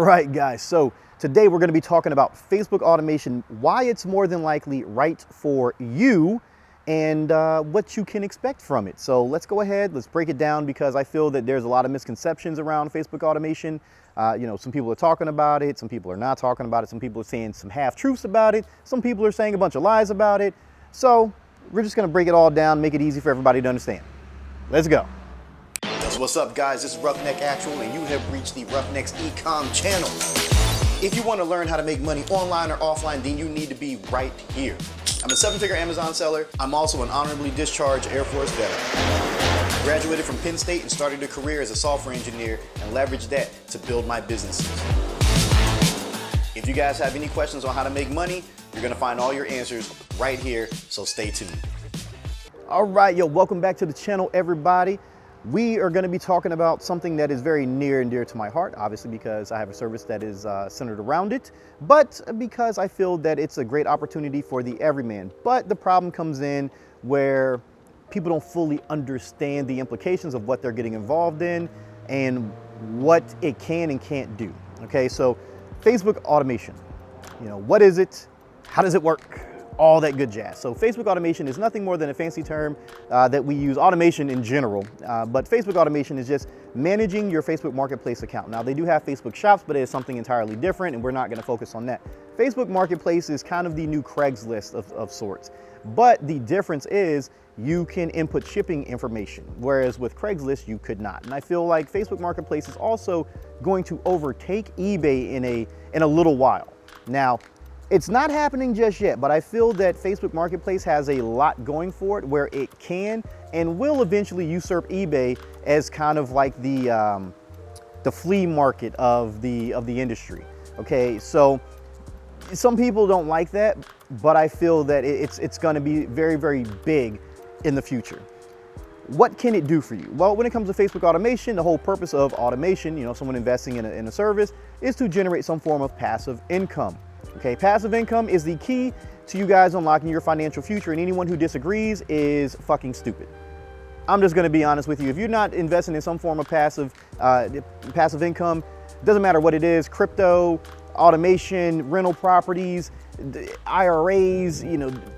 right, guys, so today we're going to be talking about Facebook automation, why it's more than likely right for you, and what you can expect from it. So let's go ahead, let's break it down, because I feel that there's a lot of misconceptions around Facebook automation. Some people are talking about it, some people are not talking about it, some people are saying some half-truths about it, some people are saying a bunch of lies about it. So we're just going to break it all down, make it easy for everybody to understand. Let's go. What's up, guys? This is 𝗦𝗡𝗥𝗘𝗦, and you have reached the Roughneck's Ecom channel. If you want to learn how to make money online or offline, then you need to be right here. I'm a 7-figure Amazon seller. I'm also an honorably discharged Air Force veteran. Graduated from Penn State and started a career as a software engineer and leveraged that to build my businesses. If you guys have any questions on how to make money, you're going to find all your answers right here, so stay tuned. All right, welcome back to the channel, everybody. We are going to be talking about something that is very near and dear to my heart, obviously because I have a service that is centered around it, but because I feel that it's a great opportunity for the everyman. But the problem comes in where people don't fully understand the implications of what they're getting involved in and what it can and can't do. Okay, so Facebook automation, what is it? How does it work? All that good jazz. So Facebook automation is nothing more than a fancy term that we use, automation in general, but Facebook automation is just managing your Facebook Marketplace account. Now they do have Facebook shops, but it is something entirely different, and we're not going to focus on that. Facebook Marketplace is kind of the new Craigslist of sorts, but the difference is you can input shipping information, whereas with Craigslist you could not. And I feel like Facebook Marketplace is also going to overtake eBay in a little while. Now, it's not happening just yet, but I feel that Facebook Marketplace has a lot going for it where it can and will eventually usurp eBay as kind of like the flea market of the industry. Okay, so some people don't like that, but I feel that it's going to be very, very big in the future. What can it do for you? Well, when it comes to Facebook automation, the whole purpose of automation, someone investing in a service, is to generate some form of passive income. Okay, passive income is the key to you guys unlocking your financial future, and anyone who disagrees is fucking stupid. I'm just going to be honest with you. If you're not investing in some form of passive income, doesn't matter what it is, crypto, automation, rental properties, IRAs,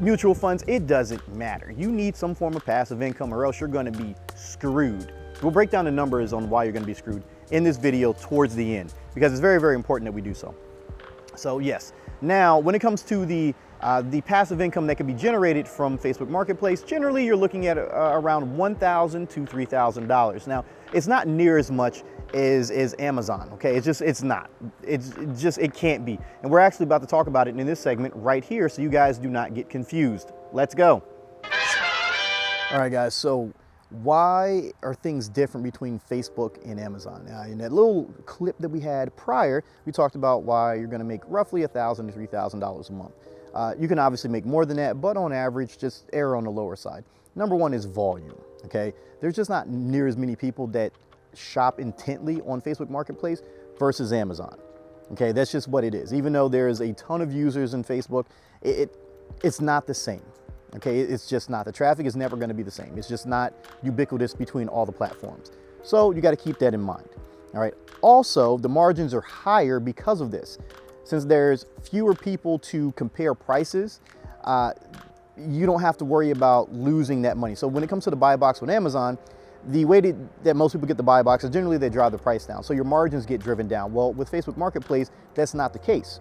mutual funds, it doesn't matter. You need some form of passive income or else you're going to be screwed. We'll break down the numbers on why you're going to be screwed in this video towards the end, because it's very, very important that we do so. So yes, now when it comes to the passive income that can be generated from Facebook Marketplace, generally you're looking at around $1,000 to $3,000. Now, it's not near as much as Amazon, okay? It's not. It can't be. And we're actually about to talk about it in this segment right here, so you guys do not get confused. Let's go. All right, guys, so why are things different between Facebook and Amazon? Now, in that little clip that we had prior, we talked about why you're going to make roughly $1,000 to $3,000 a month. You can obviously make more than that, but on average, just err on the lower side. Number one is volume, okay? There's just not near as many people that shop intently on Facebook Marketplace versus Amazon, okay? That's just what it is. Even though there's a ton of users in Facebook, it's not the same. Okay, it's just not. The traffic is never going to be the same. It's just not ubiquitous between all the platforms. So you got to keep that in mind. All right. Also, the margins are higher because of this. Since there's fewer people to compare prices, you don't have to worry about losing that money. So when it comes to the buy box with Amazon, the way that most people get the buy box is generally they drive the price down. So your margins get driven down. Well, with Facebook Marketplace, that's not the case.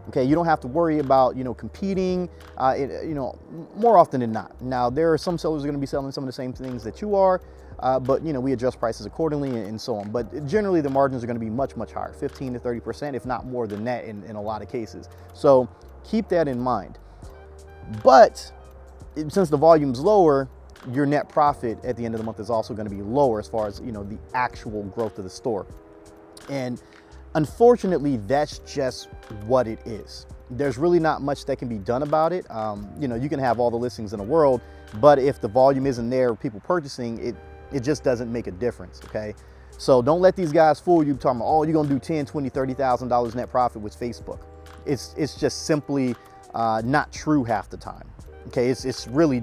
Okay, you don't have to worry about, competing, more often than not. Now, there are some sellers who are going to be selling some of the same things that you are, but, we adjust prices accordingly and so on. But generally, the margins are going to be much, much higher, 15 to 30%, if not more than that in a lot of cases. So keep that in mind. But since the volume's lower, your net profit at the end of the month is also going to be lower as far as, the actual growth of the store. And unfortunately, that's just what it is. There's really not much that can be done about it. You can have all the listings in the world, but if the volume isn't there, people purchasing, it just doesn't make a difference, okay? So don't let these guys fool you talking about, oh, you're gonna do $10,000, $20,000, $30,000 net profit with Facebook. It's just simply not true half the time, okay? It's really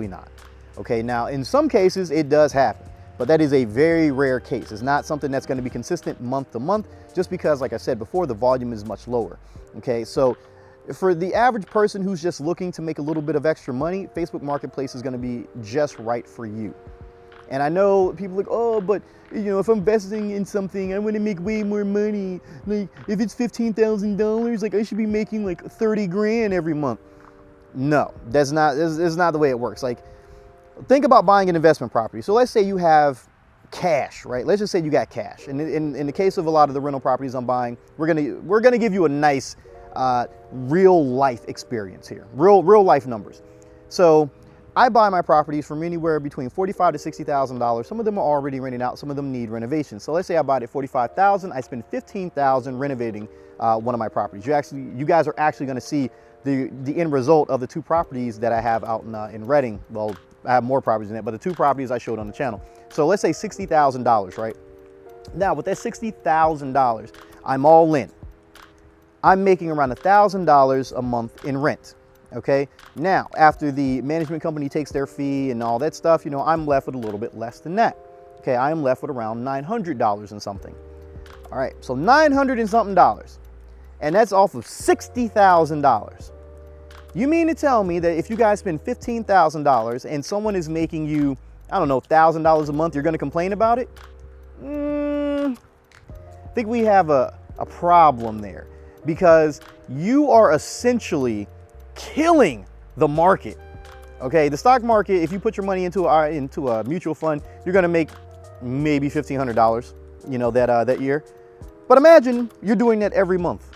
not, okay? Now, in some cases, it does happen. but that is a very rare case. It's not something that's going to be consistent month to month, just because, like I said before, the volume is much lower. Okay, so for the average person who's just looking to make a little bit of extra money, Facebook Marketplace is going to be just right for you. And I know people are like, oh, but you know, if I'm investing in something, I want to make way more money. Like if it's $15,000, like I should be making like 30 grand every month. No, that's not the way it works. Like, think about buying an investment property. So let's say you have cash, right? Let's just say you got cash. And in the case of a lot of the rental properties I'm buying, we're gonna give you a nice real life experience here, real life numbers. So I buy my properties from anywhere between $45,000 to $60,000. Some of them are already rented out, some of them need renovation. So let's say I buy it at $45,000, I spend $15,000 renovating one of my properties. You guys are actually going to see the end result of the 2 properties that I have out in Reading. Well, I have more properties than that, but the 2 properties I showed on the channel. So let's say $60,000, right? Now with that $60,000, I'm all in. I'm making around $1,000 a month in rent. Okay, now after the management company takes their fee and all that stuff, you know, I'm left with a little bit less than that. Okay, I am left with around $900 and something. All right, so $900 and something, and that's off of $60,000. You mean to tell me that if you guys spend $15,000 and someone is making you, I don't know, $1,000 a month, you're going to complain about it? I think we have a problem there, because you are essentially killing the market. Okay, the stock market, if you put your money into a mutual fund, you're going to make maybe $1,500, you know, that year. But imagine you're doing that every month.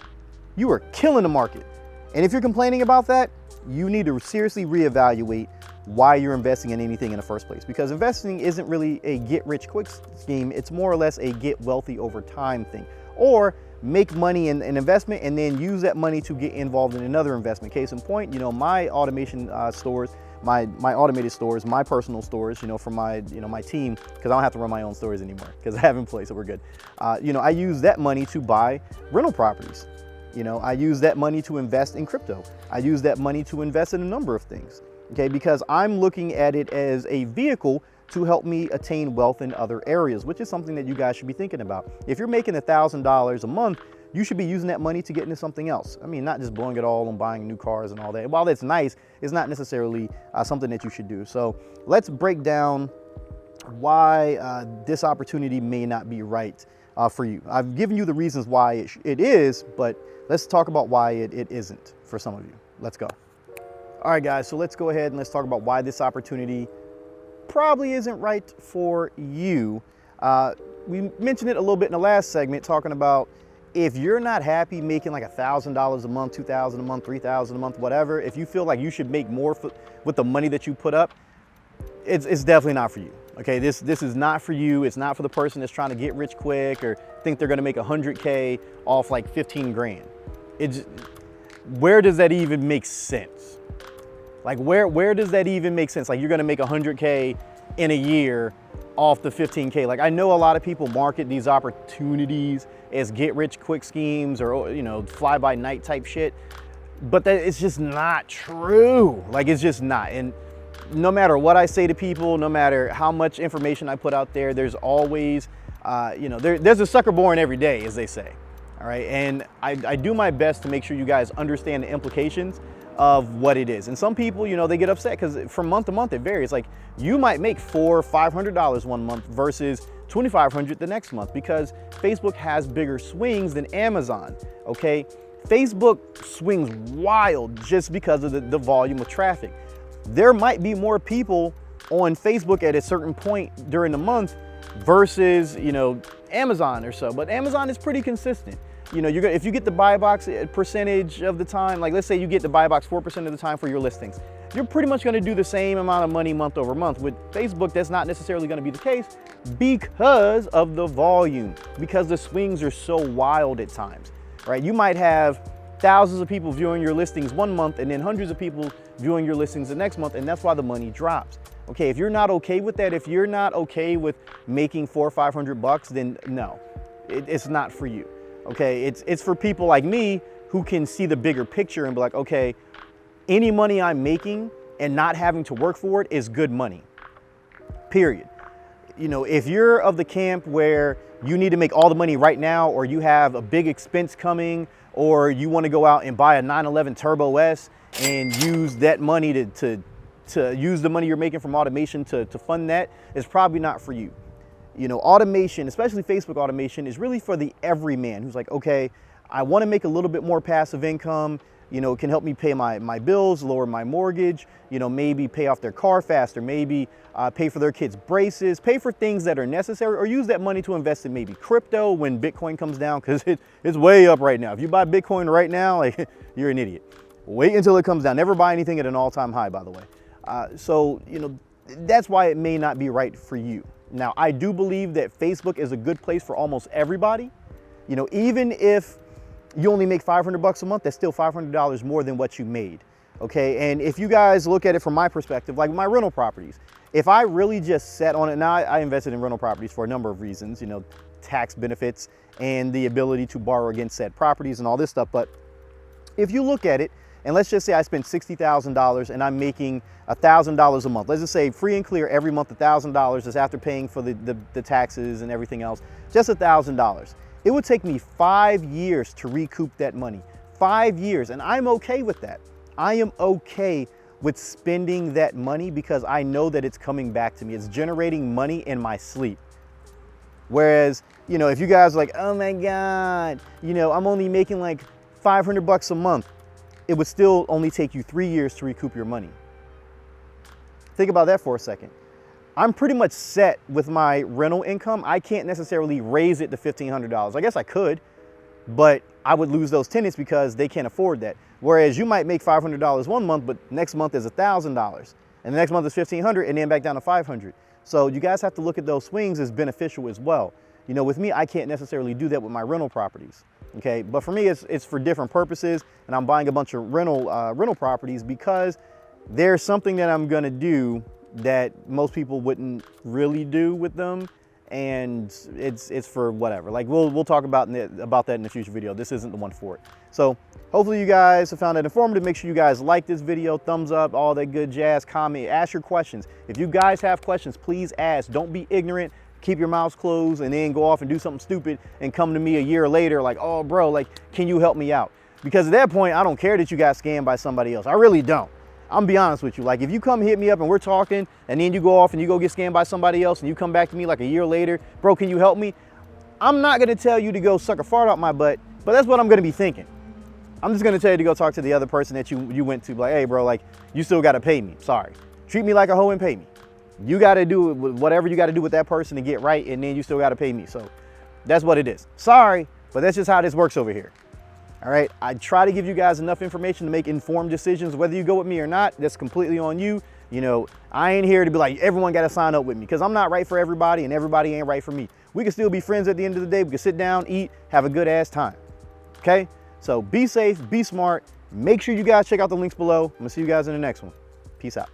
You are killing the market. And if you're complaining about that, you need to seriously reevaluate why you're investing in anything in the first place, because investing isn't really a get rich quick scheme. It's more or less a get wealthy over time thing, or make money in an investment and then use that money to get involved in another investment. Case in point, you know, my automation stores, my automated stores, my personal stores, you know, for my, you know, my team, because I don't have to run my own stores anymore because I have employees, so we're good. You know, I use that money to buy rental properties. You know, I use that money to invest in crypto. I use that money to invest in a number of things. Okay, because I'm looking at it as a vehicle to help me attain wealth in other areas, which is something that you guys should be thinking about. If you're making $1,000 a month, you should be using that money to get into something else. I mean, not just blowing it all on buying new cars and all that. While that's nice, it's not necessarily something that you should do. So let's break down why this opportunity may not be right for you. I've given you the reasons why it is, but let's talk about why it isn't for some of you. Let's go. All right, guys, so let's go ahead and let's talk about why this opportunity probably isn't right for you. We mentioned it a little bit in the last segment, talking about if you're not happy making like $1,000 a month, $2,000 a month, $3,000 a month, whatever, if you feel like you should make more with the money that you put up, it's definitely not for you. Okay, this is not for you. It's not for the person that's trying to get rich quick or think they're gonna make 100K off like 15 grand. Where does that even make sense? Like where does that even make sense? Like you're gonna make 100K in a year off the 15K. Like I know a lot of people market these opportunities as get rich quick schemes or, you know, fly by night type shit, but that it's just not true. Like it's just not. And no matter what I say to people, no matter how much information I put out there, there's always, you know, there's a sucker born every day, as they say. All right, and I do my best to make sure you guys understand the implications of what it is. And some people, you know, they get upset because from month to month it varies. Like you might make $400 or $500 one month versus $2,500 the next month, because Facebook has bigger swings than Amazon. Okay, Facebook swings wild just because of the volume of traffic. There might be more people on Facebook at a certain point during the month versus, you know, Amazon or so, but Amazon is pretty consistent. You know, if you get the buy box percentage of the time, like let's say you get the buy box 4% of the time for your listings, you're pretty much going to do the same amount of money month over month. With Facebook, that's not necessarily going to be the case because of the volume, because the swings are so wild at times, right? You might have thousands of people viewing your listings one month and then hundreds of people viewing your listings the next month, and that's why the money drops. Okay, if you're not okay with that, if you're not okay with making $400 or $500, then no, it's not for you. Okay, it's for people like me who can see the bigger picture and be like, okay, any money I'm making and not having to work for it is good money, period. you know, if you're of the camp where you need to make all the money right now, or you have a big expense coming, or you want to go out and buy a 911 Turbo S and use that money to use the money you're making from automation to fund that, is probably not for you. You know, automation, especially Facebook automation, is really for the everyman who's like, okay, I want to make a little bit more passive income. You know, it can help me pay my bills, lower my mortgage, you know, maybe pay off their car faster, maybe pay for their kids' braces, pay for things that are necessary, or use that money to invest in maybe crypto when Bitcoin comes down, because it's way up right now. If you buy Bitcoin right now, like, you're an idiot. Wait until it comes down. Never buy anything at an all-time high, by the way. So, you know, that's why it may not be right for you. Now, I do believe that Facebook is a good place for almost everybody. You know, even if you only make $500 a month, that's still $500 more than what you made, okay? And if you guys look at it from my perspective, like my rental properties, if I really just sat on it, now I invested in rental properties for a number of reasons, you know, tax benefits and the ability to borrow against said properties and all this stuff. But if you look at it, and let's just say I spend $60,000 and I'm making $1,000 a month. Let's just say free and clear every month, $1,000 is after paying for the taxes and everything else, just $1,000. It would take me 5 years to recoup that money. 5 years, and I'm okay with that. I am okay with spending that money because I know that it's coming back to me. It's generating money in my sleep. Whereas, you know, if you guys are like, oh my God, you know, I'm only making like $500 a month, it would still only take you 3 years to recoup your money. Think about that for a second. I'm pretty much set with my rental income. I can't necessarily raise it to $1,500. I guess I could, but I would lose those tenants because they can't afford that. Whereas you might make $500 one month, but next month is $1,000. And the next month is $1,500 and then back down to $500. So you guys have to look at those swings as beneficial as well. You know, with me, I can't necessarily do that with my rental properties. Okay, but for me, it's for different purposes, and I'm buying a bunch of rental properties because there's something that I'm gonna do that most people wouldn't really do with them, and it's for whatever. Like we'll talk about that in a future video. This isn't the one for it. So hopefully you guys have found that informative. Make sure you guys like this video, thumbs up, all that good jazz, comment, ask your questions. If you guys have questions, please ask. Don't be ignorant. Keep your mouths closed and then go off and do something stupid and come to me a year later like, oh bro, like, can you help me out? Because at that point, I don't care that you got scammed by somebody else. I really don't. I'm be honest with you. Like, if you come hit me up and we're talking and then you go off and you go get scammed by somebody else and you come back to me like a year later, bro, can you help me? I'm not gonna tell you to go suck a fart out my butt, but that's what I'm gonna be thinking. I'm just gonna tell you to go talk to the other person that you went to, like, hey bro, like, you still gotta pay me, sorry. Treat me like a hoe and pay me. You gotta do whatever you gotta do with that person to get right, and then you still gotta pay me. So that's what it is. Sorry, but that's just how this works over here. All right, I try to give you guys enough information to make informed decisions. Whether you go with me or not, that's completely on you. You know, I ain't here to be like, everyone got to sign up with me, because I'm not right for everybody and everybody ain't right for me. We can still be friends at the end of the day. We can sit down, eat, have a good ass time. Okay, so be safe, be smart. Make sure you guys check out the links below. I'm gonna see you guys in the next one. Peace out.